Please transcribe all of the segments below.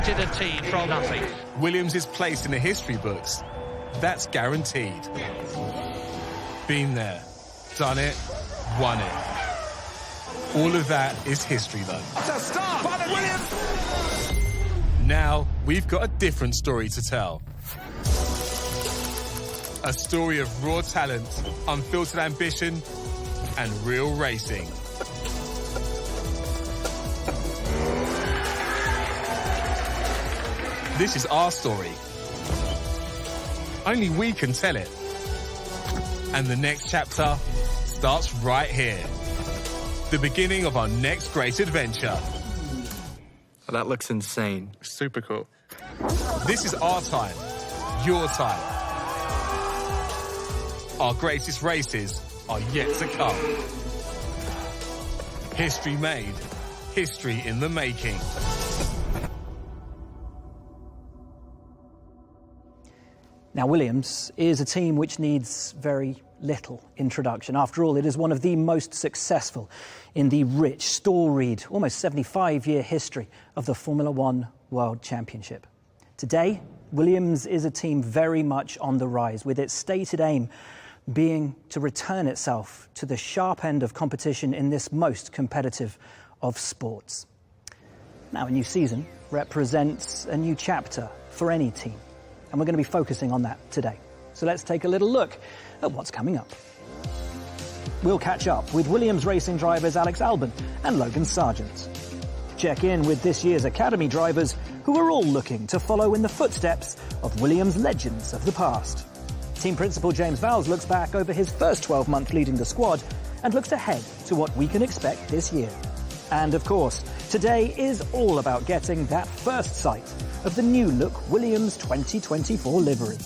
Did a team from nothing. Williams is placed in the history books. That's guaranteed. Been there, done it, won it. All of that is history, though. To start, Williams! Now, we've got a different story to tell. A story of raw talent, unfiltered ambition, and real racing. This is our story. Only we can tell it. And the next chapter starts right here. The beginning of our next great adventure. Oh, that looks insane. Super cool. This is our time, your time. Our greatest races are yet to come. History made, history in the making. Now, Williams is a team which needs very little introduction. After all, it is one of the most successful in the rich, storied, almost 75-year history of the Formula One World Championship. Today, Williams is a team very much on the rise, with its stated aim being to return itself to the sharp end of competition in this most competitive of sports. Now, a new season represents a new chapter for any team, and we're going to be focusing on that today. So let's take a little look at what's coming up. We'll catch up with Williams racing drivers Alex Albon and Logan Sargent. Check in with this year's Academy drivers who are all looking to follow in the footsteps of Williams legends of the past. Team principal James Vowles looks back over his first 12 months leading the squad and looks ahead to what we can expect this year. And of course, today is all about getting that first sight of the new look Williams 2024 livery.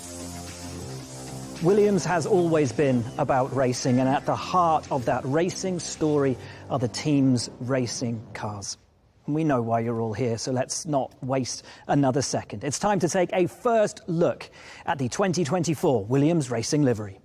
Williams has always been about racing, and at the heart of that racing story are the team's racing cars. And we know why you're all here, so let's not waste another second. It's time to take a first look at the 2024 Williams racing livery.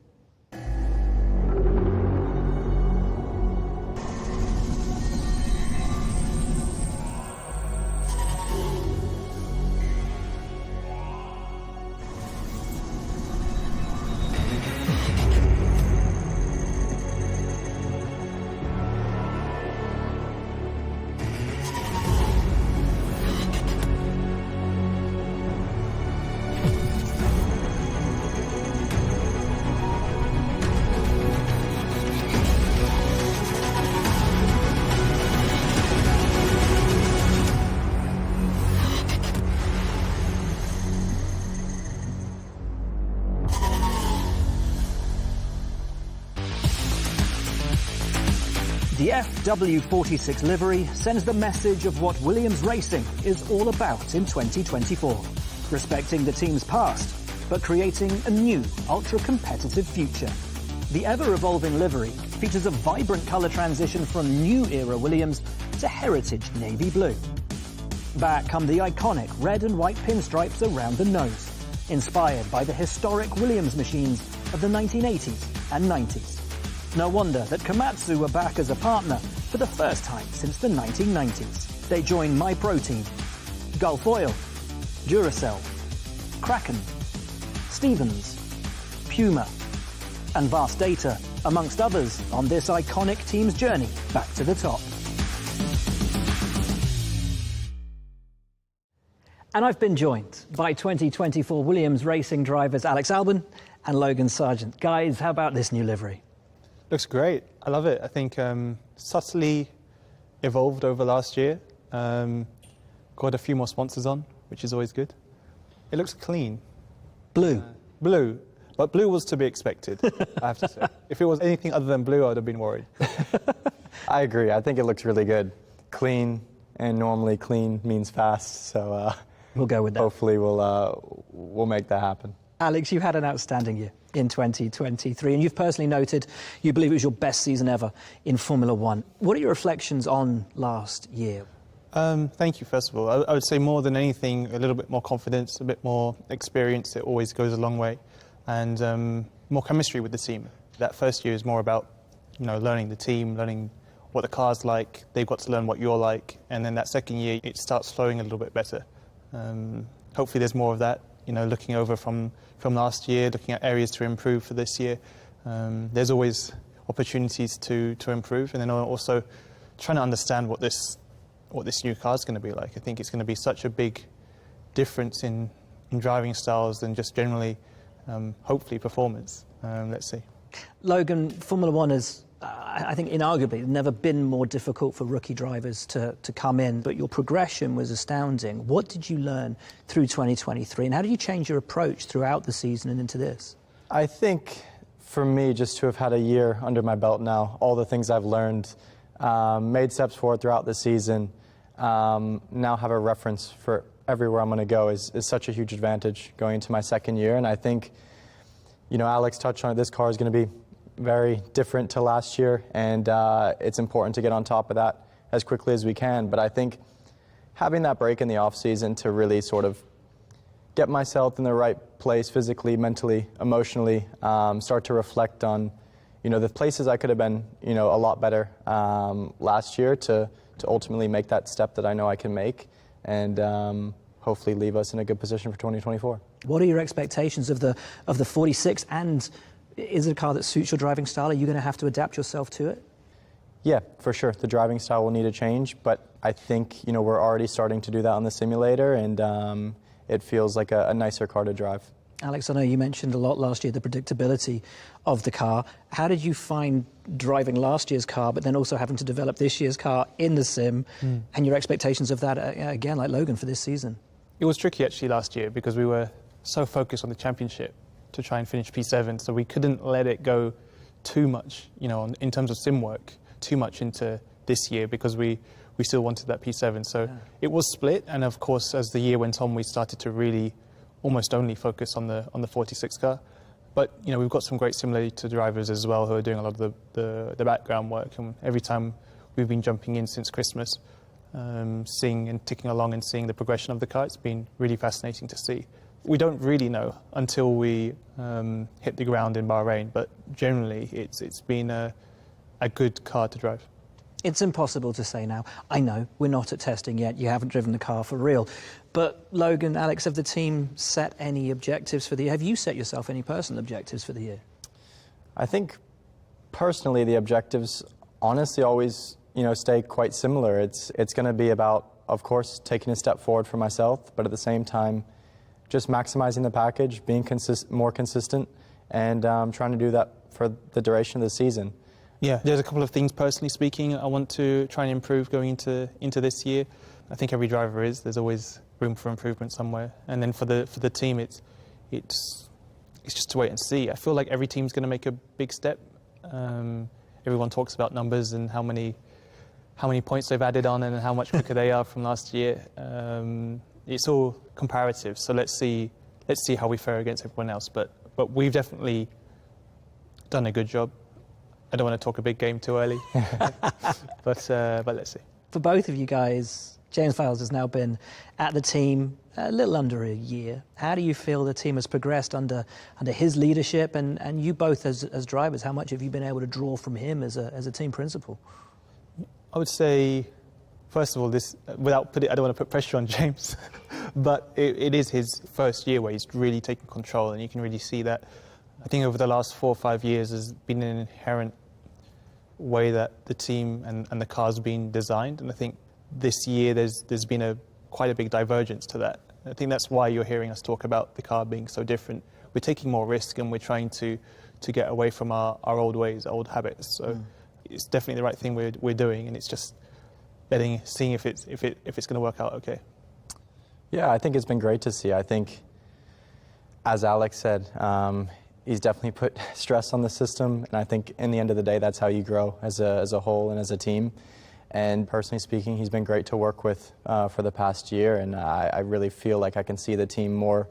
The FW46 livery sends the message of what Williams Racing is all about in 2024. Respecting the team's past, but creating a new, ultra-competitive future. The ever-evolving livery features a vibrant colour transition from new-era Williams to heritage navy blue. Back come the iconic red and white pinstripes around the nose, inspired by the historic Williams machines of the 1980s and 90s. No wonder that Komatsu are back as a partner for the first time since the 1990s. They join MyProtein, Gulf Oil, Duracell, Kraken, Stevens, Puma, and Vast Data, amongst others, on this iconic team's journey back to the top. And I've been joined by 2024 Williams racing drivers Alex Albon and Logan Sargent. Guys, how about this new livery? Looks great. I love it. I think subtly evolved over last year. Got a few more sponsors on, which is always good. It looks clean. Blue. Blue. But blue was to be expected, I have to say. If it was anything other than blue, I would have been worried. I agree. I think it looks really good. Clean, and normally clean means fast, so we'll go with that. Hopefully we'll make that happen. Alex, you had an outstanding year in 2023, and you've personally noted you believe it was your best season ever in Formula One. What are your reflections on last year? Thank you, first of all. I would say more than anything, a little bit more confidence, a bit more experience. It always goes a long way. And more chemistry with the team. That first year is more about, learning the team, learning what the car's like. They've got to learn what you're like. And then that second year, it starts flowing a little bit better. Hopefully there's more of that, looking over from last year, looking at areas to improve for this year. There's always opportunities to improve, and then also trying to understand what this new car is going to be like. I think it's going to be such a big difference in driving styles than just generally, hopefully, performance. Let's see. Logan, Formula One has, I think, inarguably never been more difficult for rookie drivers to come in, but your progression was astounding. What did you learn through 2023, and how did you change your approach throughout the season and into this? I think for me, just to have had a year under my belt now, all the things I've learned, made steps forward throughout the season, now have a reference for everywhere I'm going to go is such a huge advantage going into my second year. And I think, Alex touched on it, this car is going to be very different to last year, and it's important to get on top of that as quickly as we can. But I think having that break in the off-season to really sort of get myself in the right place physically, mentally, emotionally, start to reflect on, the places I could have been, a lot better last year to ultimately make that step that I know I can make, and hopefully leave us in a good position for 2024. What are your expectations of the 46, and is it a car that suits your driving style? Are you going to have to adapt yourself to it? Yeah, for sure. The driving style will need a change, but I think, we're already starting to do that on the simulator, and it feels like a nicer car to drive. Alex, I know you mentioned a lot last year the predictability of the car. How did you find driving last year's car, but then also having to develop this year's car in the sim, and your expectations of that, again, like Logan, for this season? It was tricky, actually, last year, because we were so focused on the championship to try and finish P7, so we couldn't let it go too much, in terms of sim work, too much into this year, because we still wanted that P7. So it was split, and of course, as the year went on, we started to really almost only focus on the 46 car. But we've got some great simulator drivers as well who are doing a lot of the background work, and every time we've been jumping in since Christmas, seeing and ticking along and seeing the progression of the car, it's been really fascinating to see. We don't really know until we hit the ground in Bahrain, but generally it's been a good car to drive. It's impossible to say now. I know we're not at testing yet. You haven't driven the car for real. But Logan, Alex, have the team set any objectives for the year? Have you set yourself any personal objectives for the year? I think personally the objectives honestly always, stay quite similar. It's going to be about, of course, taking a step forward for myself, but at the same time, just maximizing the package, being more consistent, and trying to do that for the duration of the season. Yeah, there's a couple of things, personally speaking, I want to try and improve going into this year. I think every driver is. There's always room for improvement somewhere. And then for the team, it's just to wait and see. I feel like every team's going to make a big step. Everyone talks about numbers and how many points they've added on and how much quicker they are from last year. It's all comparative. So let's see how we fare against everyone else. But we've definitely done a good job. I don't want to talk a big game too early, but let's see. For both of you guys, James Vowles has now been at the team a little under a year. How do you feel the team has progressed under his leadership, and you both as drivers? How much have you been able to draw from him as a team principal? I would say, first of all, this I don't want to put pressure on James, but it is his first year where he's really taken control, and you can really see that. I think over the last 4 or 5 years there's been an inherent way that the team and the car's been designed, and I think this year there's been quite a big divergence to that. I think that's why you're hearing us talk about the car being so different. We're taking more risk, and we're trying to get away from our old ways, old habits. So it's definitely the right thing we're doing, and it's just seeing if it's going to work out okay. Yeah, I think it's been great to see. I think, as Alex said, he's definitely put stress on the system, and I think in the end of the day, that's how you grow as a whole and as a team. And personally speaking, he's been great to work with for the past year, and I really feel like I can see the team more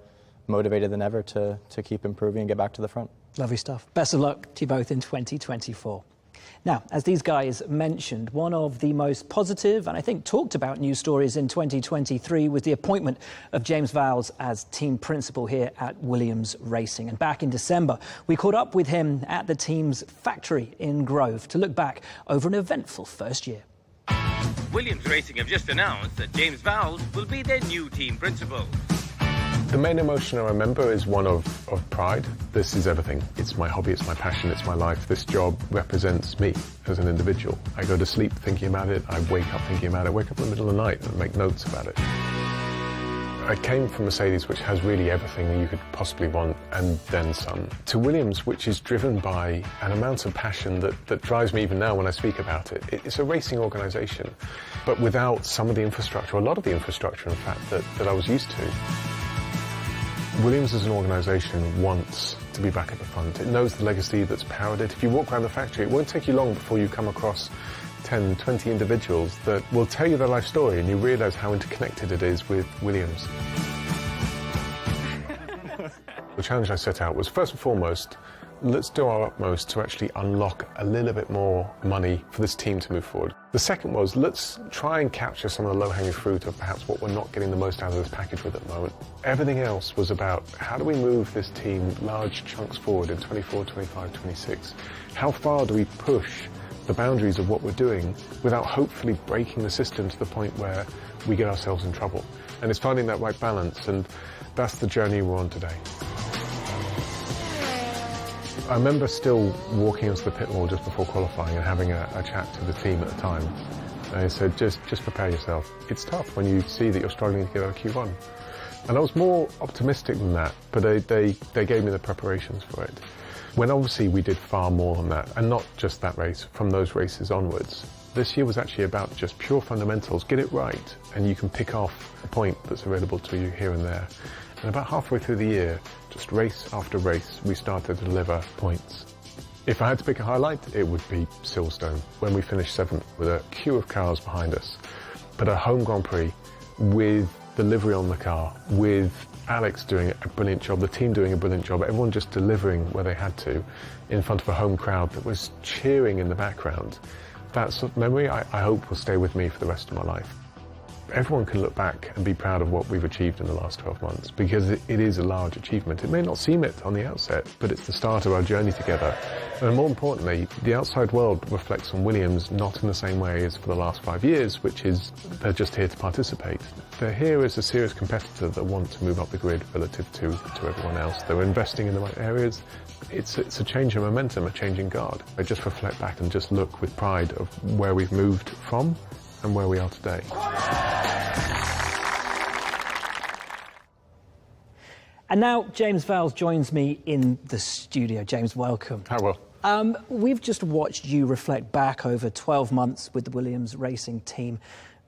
motivated than ever to keep improving and get back to the front. Lovely stuff. Best of luck to you both in 2024. Now, as these guys mentioned, one of the most positive and I think talked about news stories in 2023 was the appointment of James Vowles as team principal here at Williams Racing. And back in December, we caught up with him at the team's factory in Grove to look back over an eventful first year. Williams Racing have just announced that James Vowles will be their new team principal. The main emotion I remember is one of pride. This is everything. It's my hobby, it's my passion, it's my life. This job represents me as an individual. I go to sleep thinking about it, I wake up thinking about it, wake up in the middle of the night and make notes about it. I came from Mercedes, which has really everything that you could possibly want, and then some, to Williams, which is driven by an amount of passion that drives me even now when I speak about it. It's a racing organisation, but without some of the infrastructure, a lot of the infrastructure, in fact, that I was used to. Williams as an organisation wants to be back at the front. It knows the legacy that's powered it. If you walk around the factory, it won't take you long before you come across 10, 20 individuals that will tell you their life story and you realise how interconnected it is with Williams. The challenge I set out was, first and foremost, let's do our utmost to actually unlock a little bit more money for this team to move forward. The second was, let's try and capture some of the low-hanging fruit of perhaps what we're not getting the most out of this package with at the moment. Everything else was about how do we move this team large chunks forward in 24, 25, 26? How far do we push the boundaries of what we're doing without hopefully breaking the system to the point where we get ourselves in trouble? And it's finding that right balance, and that's the journey we're on today. I remember still walking into the pit wall just before qualifying and having a chat to the team at the time. They said, just prepare yourself. It's tough when you see that you're struggling to get out of Q1. And I was more optimistic than that, but they gave me the preparations for it. When obviously we did far more than that, and not just that race, from those races onwards. This year was actually about just pure fundamentals, get it right, and you can pick off a point that's available to you here and there. And about halfway through the year, just race after race, we started to deliver points. If I had to pick a highlight, it would be Silverstone, when we finished 7th with a queue of cars behind us. But a home Grand Prix with the livery on the car, with Alex doing a brilliant job, the team doing a brilliant job, everyone just delivering where they had to in front of a home crowd that was cheering in the background. That sort of memory, I hope, will stay with me for the rest of my life. Everyone can look back and be proud of what we've achieved in the last 12 months because it is a large achievement. It may not seem it on the outset, but it's the start of our journey together. And more importantly, the outside world reflects on Williams not in the same way as for the last 5 years, which is they're just here to participate. They're here as a serious competitor that want to move up the grid relative to everyone else. They're investing in the right areas. It's a change in momentum, a change in guard. I just reflect back and just look with pride of where we've moved from and where we are today. And now James Vowles joins me in the studio. James, welcome. How well? We've just watched you reflect back over 12 months with the Williams racing team,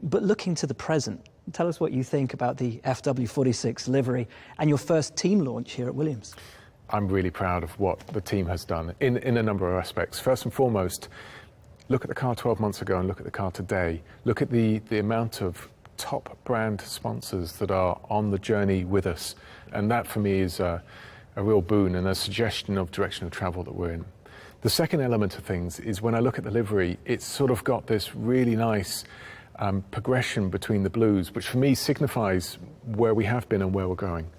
but looking to the present, tell us what you think about the FW46 livery and your first team launch here at Williams. I'm really proud of what the team has done in a number of aspects. First and foremost, look at the car 12 months ago and look at the car today. Look at the amount of top brand sponsors that are on the journey with us. And that for me is a real boon and a suggestion of direction of travel that we're in. The second element of things is when I look at the livery, it's sort of got this really nice progression between the blues, which for me signifies where we have been and where we're going.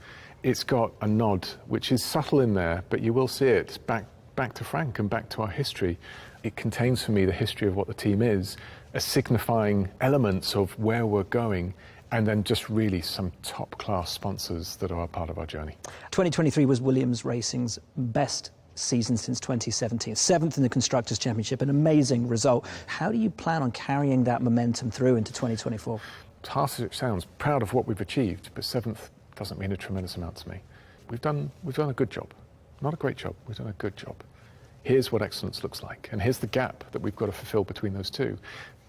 It's got a nod, which is subtle in there, but you will see it back to Frank and back to our history. It contains for me the history of what the team is, as signifying elements of where we're going, and then just really some top-class sponsors that are a part of our journey. 2023 was Williams Racing's best season since 2017. 7th in the Constructors' Championship, an amazing result. How do you plan on carrying that momentum through into 2024? As harsh as it sounds, proud of what we've achieved, but 7th doesn't mean a tremendous amount to me. We've done a good job. Not a great job, we've done a good job. Here's what excellence looks like, and here's the gap that we've got to fulfill between those two.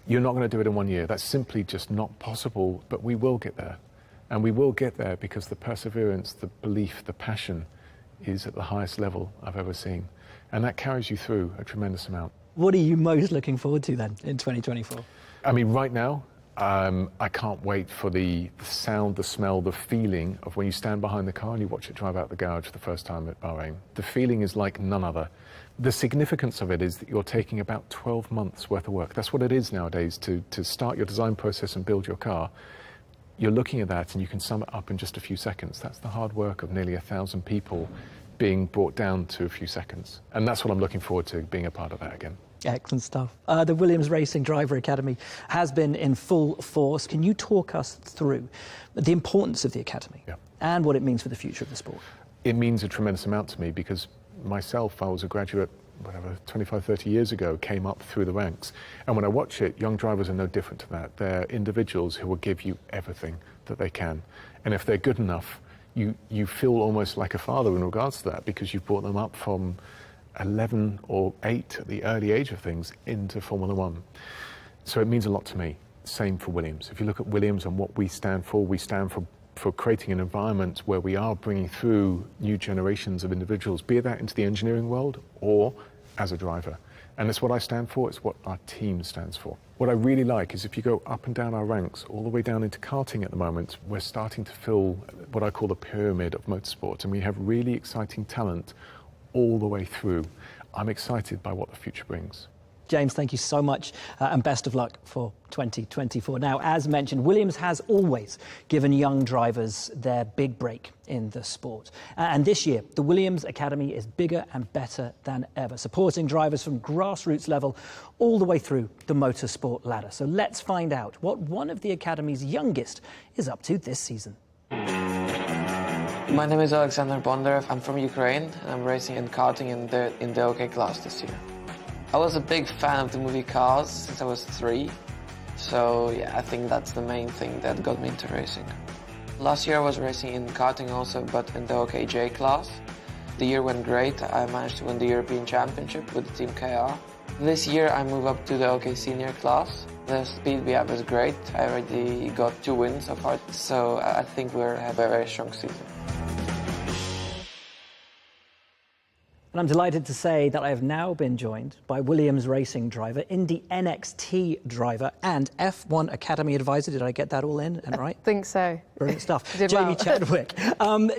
You're not going to do it in 1 year. That's simply just not possible, but we will get there. And we will get there because the perseverance, the belief, the passion is at the highest level I've ever seen. And that carries you through a tremendous amount. What are you most looking forward to then in 2024? I mean, right now, I can't wait for the sound, the smell, the feeling of when you stand behind the car and you watch it drive out the garage for the first time at Bahrain. The feeling is like none other. The significance of it is that you're taking about 12 months worth of work. That's what it is nowadays to start your design process and build your car. You're looking at that and you can sum it up in just a few seconds. That's the hard work of nearly 1,000 people being brought down to a few seconds. And that's what I'm looking forward to, being a part of that again. Excellent stuff. The Williams Racing Driver Academy has been in full force. Can you talk us through the importance of the academy and what it means for the future of the sport? It means a tremendous amount to me because myself, I was a graduate, 25, 30 years ago, came up through the ranks. And when I watch it, young drivers are no different to that. They're individuals who will give you everything that they can. And if they're good enough, you feel almost like a father in regards to that because you've brought them up from 11 or 8 at the early age of things into Formula One. So it means a lot to me. Same for Williams. If you look at Williams and what we stand for creating an environment where we are bringing through new generations of individuals, be that into the engineering world or as a driver. And it's what I stand for, it's what our team stands for. What I really like is if you go up and down our ranks, all the way down into karting at the moment, we're starting to fill what I call the pyramid of motorsport, and we have really exciting talent all the way through. I'm excited by what the future brings. James, thank you so much and best of luck for 2024. Now, as mentioned, Williams has always given young drivers their big break in the sport. And this year, the Williams Academy is bigger and better than ever, supporting drivers from grassroots level all the way through the motorsport ladder. So let's find out what one of the Academy's youngest is up to this season. My name is Alexander Bondarev. I'm from Ukraine and I'm racing in karting in the OK class this year. I was a big fan of the movie Cars since I was 3, so yeah, I think that's the main thing that got me into racing. Last year I was racing in karting also, but in the OKJ class. The year went great. I managed to win the European Championship with the Team KR. This year I moved up to the OK Senior class. The speed we have is great. I already got 2 wins so far, so I think we have a very strong season. And I'm delighted to say that I have now been joined by Williams Racing driver, Indy NXT driver, and F1 Academy advisor. Did I get that all in and right? I think so. Brilliant stuff. Jamie well. Chadwick.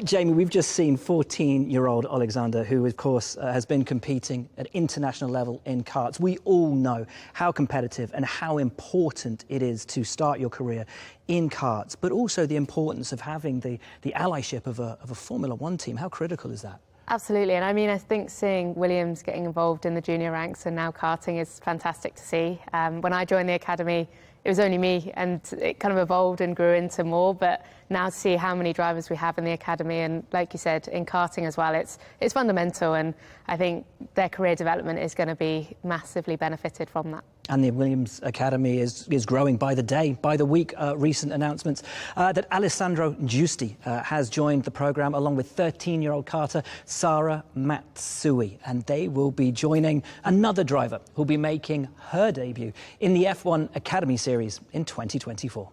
Jamie, we've just seen 14-year-old Alexander, who, of course, has been competing at international level in karts. We all know how competitive and how important it is to start your career in karts, but also the importance of having the allyship of a Formula One team. How critical is that? Absolutely, and I mean, I think seeing Williams getting involved in the junior ranks and now karting is fantastic to see. When I joined the academy, it was only me, and it kind of evolved and grew into more, but now to see how many drivers we have in the academy, and like you said, in karting as well, it's fundamental, and I think their career development is going to be massively benefited from that. And the Williams Academy is growing by the day, by the week. Recent announcements that Alessandro Giusti has joined the programme along with 13-year-old karter Sara Matsui. And they will be joining another driver who'll be making her debut in the F1 Academy Series in 2024.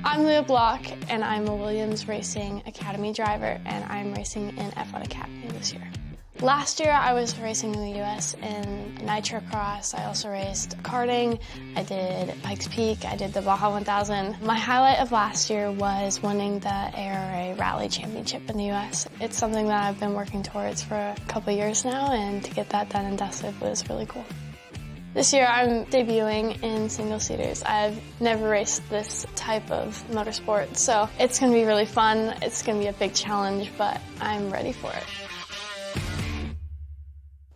I'm Leah Block, and I'm a Williams Racing Academy driver, and I'm racing in F1 Academy this year. Last year, I was racing in the U.S. in Nitro Cross. I also raced karting. I did Pikes Peak. I did the Baja 1000. My highlight of last year was winning the ARA Rally Championship in the U.S. It's something that I've been working towards for a couple of years now, and to get that done in dusted was really cool. This year, I'm debuting in single-seaters. I've never raced this type of motorsport, so it's going to be really fun. It's going to be a big challenge, but I'm ready for it.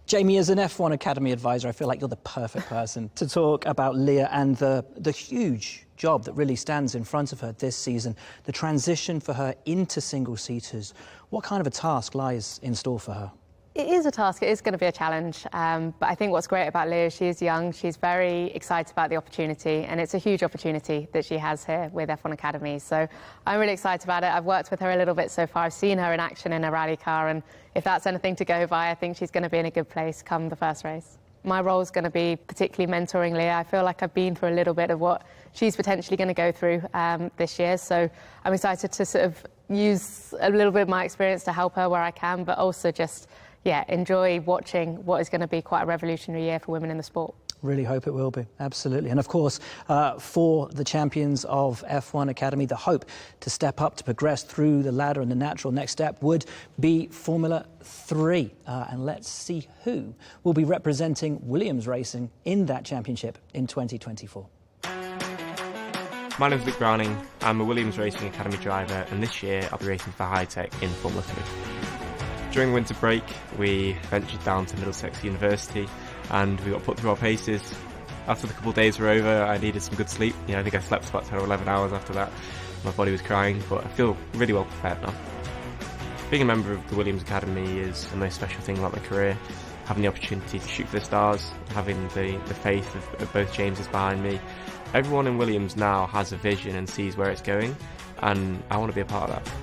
Jamie, as an F1 Academy advisor, I feel like you're the perfect person to talk about Leah and the huge job that really stands in front of her this season, the transition for her into single-seaters. What kind of a task lies in store for her? It is a task, it is going to be a challenge, but I think what's great about Leah, she is young, she's very excited about the opportunity, and it's a huge opportunity that she has here with F1 Academy, so I'm really excited about it. I've worked with her a little bit so far, I've seen her in action in a rally car, and if that's anything to go by, I think she's going to be in a good place come the first race. My role is going to be particularly mentoring Leah. I feel like I've been through a little bit of what she's potentially going to go through this year, so I'm excited to sort of use a little bit of my experience to help her where I can, but also just enjoy watching what is going to be quite a revolutionary year for women in the sport. Really hope it will be, absolutely. And of course, for the champions of F1 Academy, the hope to step up, to progress through the ladder, and the natural next step would be Formula 3. And let's see who will be representing Williams Racing in that championship in 2024. My name's Luke Browning. I'm a Williams Racing Academy driver, and this year I'll be racing for High-Tech in Formula 3. During winter break, we ventured down to Middlesex University and we got put through our paces. After the couple of days were over, I needed some good sleep. I think I slept about 10 or 11 hours after that. My body was crying, but I feel really well prepared now. Being a member of the Williams Academy is the most special thing about my career. Having the opportunity to shoot for the stars, having the faith of both Jameses behind me. Everyone in Williams now has a vision and sees where it's going, and I want to be a part of that.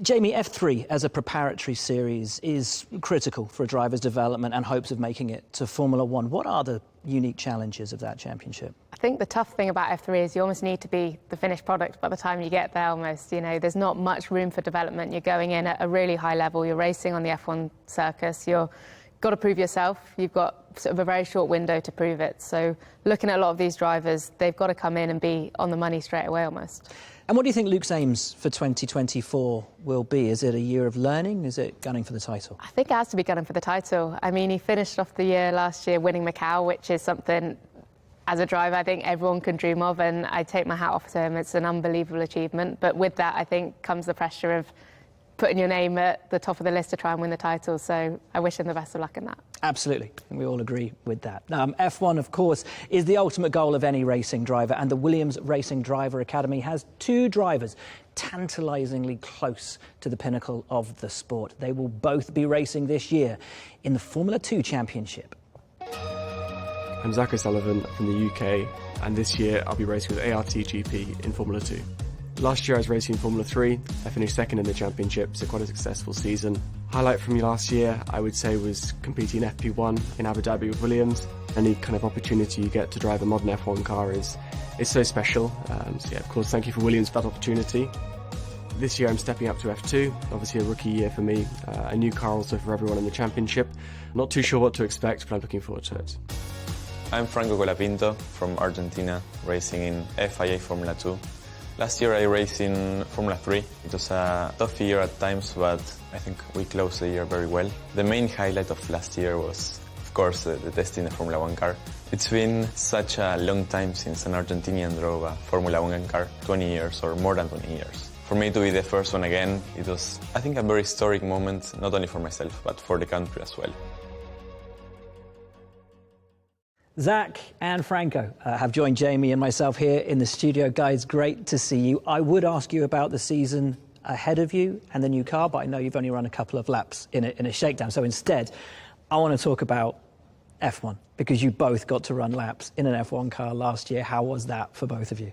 Jamie, F3 as a preparatory series is critical for a driver's development and hopes of making it to Formula One. What are the unique challenges of that championship? I think the tough thing about F3 is you almost need to be the finished product by the time you get there almost. There's not much room for development. You're going in at a really high level. You're racing on the F1 circus. You've got to prove yourself. You've got sort of a very short window to prove it. So looking at a lot of these drivers, they've got to come in and be on the money straight away almost. And what do you think Luke's aims for 2024 will be? Is it a year of learning? Is it gunning for the title? I think it has to be gunning for the title. I mean, he finished off the year last year winning Macau, which is something, as a driver, I think everyone can dream of, and I take my hat off to him. It's an unbelievable achievement. But with that, I think, comes the pressure of putting your name at the top of the list to try and win the title. So I wish him the best of luck in that. Absolutely. And we all agree with that. F1, of course, is the ultimate goal of any racing driver, and the Williams Racing Driver Academy has two drivers tantalisingly close to the pinnacle of the sport. They will both be racing this year in the Formula 2 Championship. I'm Zach O'Sullivan from the UK, and this year I'll be racing with ART GP in Formula 2. Last year I was racing in Formula 3, I finished second in the championship, so quite a successful season. Highlight from last year, I would say, was competing in FP1 in Abu Dhabi with Williams. Any kind of opportunity you get to drive a modern F1 car is so special. So yeah, of course, thank you for Williams for that opportunity. This year I'm stepping up to F2, obviously a rookie year for me, a new car also for everyone in the championship. Not too sure what to expect, but I'm looking forward to it. I'm Franco Colapinto from Argentina, racing in FIA Formula 2. Last year I raced in Formula 3. It was a tough year at times, but I think we closed the year very well. The main highlight of last year was, of course, the testing the Formula 1 car. It's been such a long time since an Argentinian drove a Formula 1 car, 20 years or more than 20 years. For me to be the first one again, it was, I think, a very historic moment, not only for myself, but for the country as well. Zach and Franco have joined Jamie and myself here in the studio. Guys, great to see you. I would ask you about the season ahead of you and the new car, but I know you've only run a couple of laps in a shakedown. So instead, I want to talk about F1, because you both got to run laps in an F1 car last year. How was that for both of you?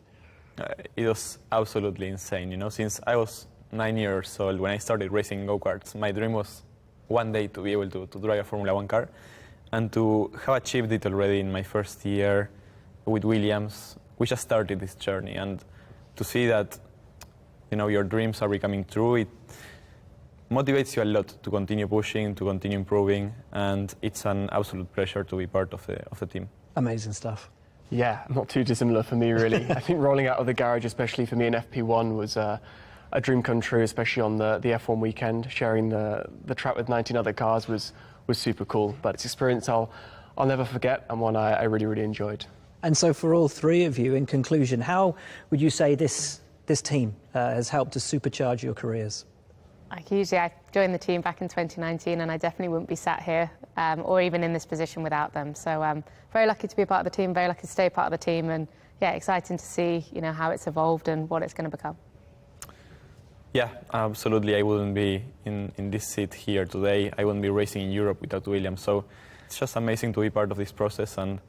It was absolutely insane. Since I was 9 years old, when I started racing go-karts, my dream was one day to be able to drive a Formula 1 car. And to have achieved it already in my first year with Williams, we just started this journey. And to see that, your dreams are becoming true, it motivates you a lot to continue pushing, to continue improving, and it's an absolute pleasure to be part of the team. Amazing stuff. Yeah, not too dissimilar for me, really. I think rolling out of the garage, especially for me in FP1, was a dream come true, especially on the F1 weekend. Sharing the track with 19 other cars was super cool, but it's an experience I'll never forget, and one I really, really enjoyed. And so for all three of you, in conclusion, how would you say this team has helped to supercharge your careers? I joined the team back in 2019, and I definitely wouldn't be sat here or even in this position without them. So I'm very lucky to be a part of the team, very lucky to stay part of the team, and yeah, exciting to see how it's evolved and what it's going to become. Yeah, absolutely. I wouldn't be in this seat here today. I wouldn't be racing in Europe without Williams. So it's just amazing to be part of this process, and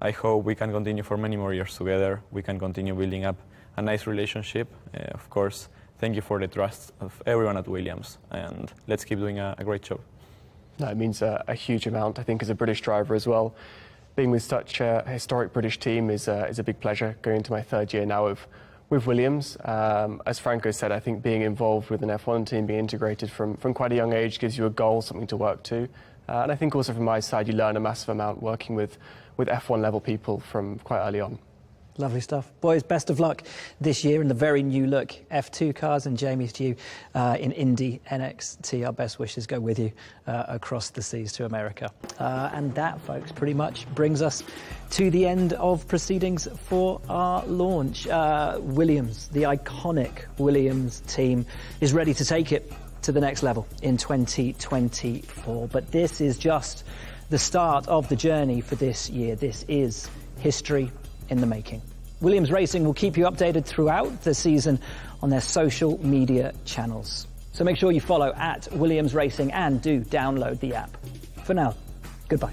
I hope we can continue for many more years together. We can continue building up a nice relationship. Of course, thank you for the trust of everyone at Williams, and let's keep doing a great job. No, it means a huge amount, I think, as a British driver as well. Being with such a historic British team is a big pleasure, going into my third year now with Williams. As Franco said, I think being involved with an F1 team, being integrated from quite a young age, gives you a goal, something to work to. And I think also from my side, you learn a massive amount working with F1 level people from quite early on. Lovely stuff. Boys, best of luck this year in the very new look F2 cars, and Jamie, to you in Indy NXT. Our best wishes go with you across the seas to America. And that, folks, pretty much brings us to the end of proceedings for our launch. Williams, the iconic Williams team, is ready to take it to the next level in 2024. But this is just the start of the journey for this year. This is history in the making. Williams Racing will keep you updated throughout the season on their social media channels. So make sure you follow @Williams Racing and do download the app. For now, goodbye.